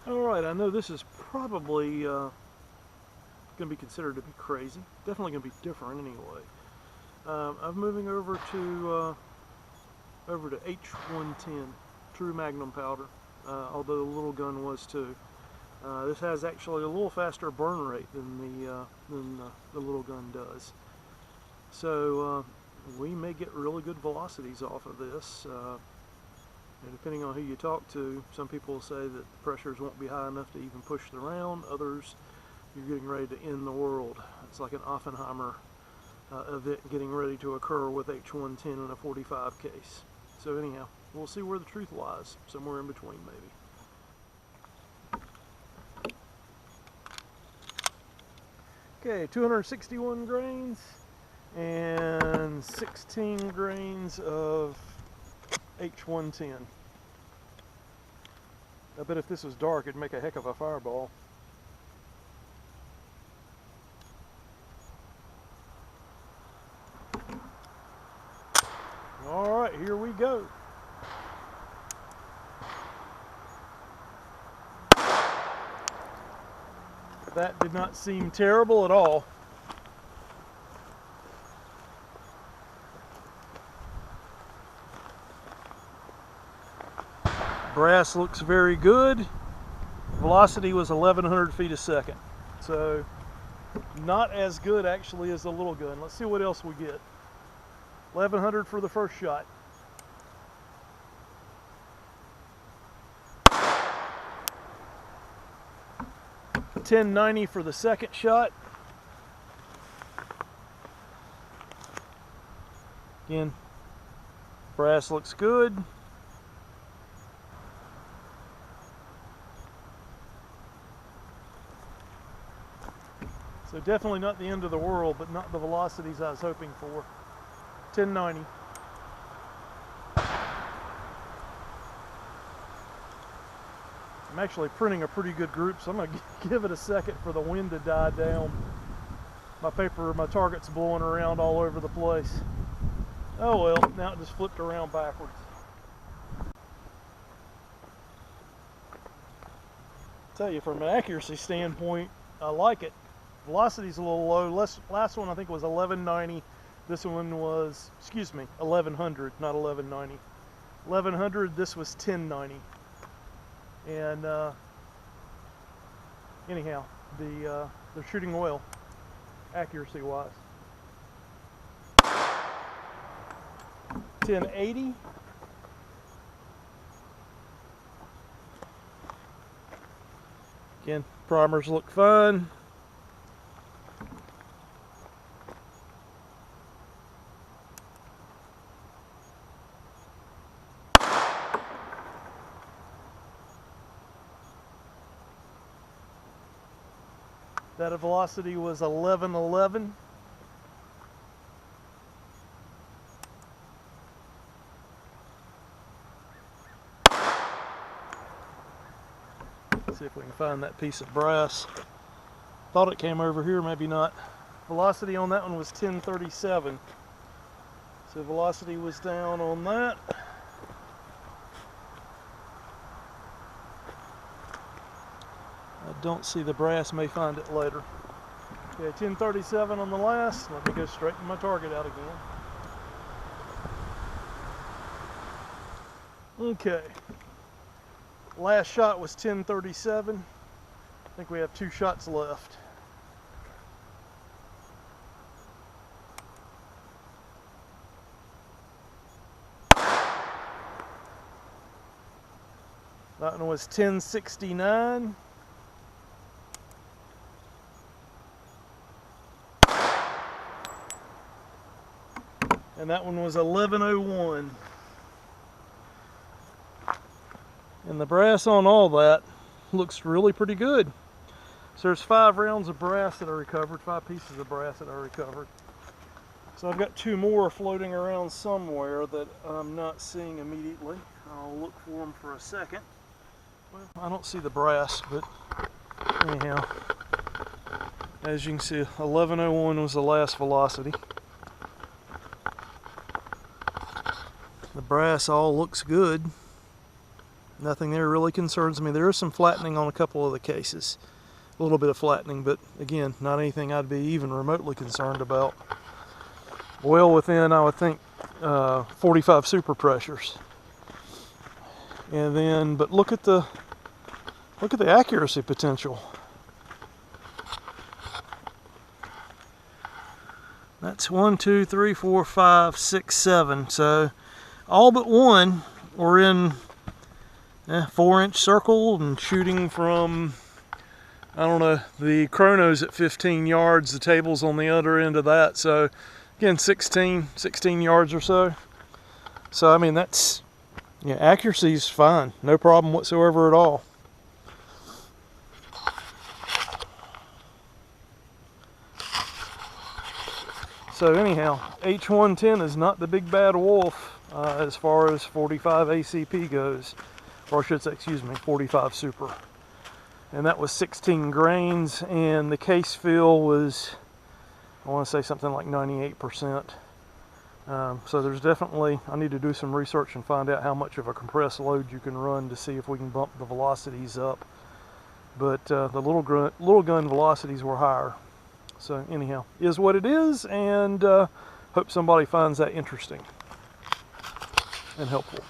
Alright, I know this is probably going to be considered to be crazy. Definitely going to be different anyway. I'm moving over to H110, true magnum powder, although the little gun was too. This has actually a little faster burn rate than the little gun does. So we may get really good velocities off of this. And depending on who you talk to, some people will say that the pressures won't be high enough to even push the round. Others, you're getting ready to end the world. It's like an Oppenheimer event getting ready to occur with H110 in a 45 case. So anyhow, we'll see where the truth lies, somewhere in between maybe. Okay, 261 grains and 16 grains of H110. I bet if this was dark, it'd make a heck of a fireball. All right, here we go. That did not seem terrible at all. Brass looks very good. Velocity was 1,100 feet a second. So not as good actually as the little gun. Let's see what else we get. 1,100 for the first shot. $10.90 for the second shot. Again, brass looks good. So definitely not the end of the world, but not the velocities I was hoping for. 10.90. I'm actually printing a pretty good group, so I'm going to give it a second for the wind to die down. My target's blowing around all over the place. Oh well, now it just flipped around backwards. Tell you, from an accuracy standpoint, I like it. Velocity's a little low. Last one I think was 1190. This one was, 1100, not 1190. 1100, this was 1090. And anyhow, they're shooting well, accuracy-wise. 1080. Again, primers look fine. That velocity was 1111. Let's see if we can find that piece of brass. Thought it came over here, maybe not. Velocity on that one was 1037. So velocity was down on that. I don't see the brass, may find it later. Okay, 1037 on the last. Let me go straighten my target out again. Okay. Last shot was 1037. I think we have 2 shots left. That one was 1069. And that one was 1101. And the brass on all that looks really pretty good. So there's 5 rounds of brass that I recovered, 5 pieces of brass that I recovered. So I've got 2 more floating around somewhere that I'm not seeing immediately. I'll look for them for a second. Well, I don't see the brass, but anyhow, as you can see, 1101 was the last velocity. The brass all looks good. Nothing there really concerns me. There is some flattening on a couple of the cases. A little bit of flattening, but again, not anything I'd be even remotely concerned about. Well within, I would think, 45 super pressures. And then, but look at the accuracy potential. That's 1, 2, 3, 4, 5, 6, 7. So all but one were in 4-inch circle and shooting from, I don't know, the chrono's at 15 yards, the table's on the other end of that. So again, 16 yards or so. So I mean, that's, yeah, accuracy's fine, no problem whatsoever at all. So anyhow, H110 is not the big bad wolf as far as 45 ACP goes, or I should say, excuse me, 45 super. And that was 16 grains, and the case fill was, I want to say something like 98%. So there's definitely, I need to do some research and find out how much of a compressed load you can run to see if we can bump the velocities up. But the little gun velocities were higher. So anyhow, is what it is, and hope somebody finds that interesting and helpful.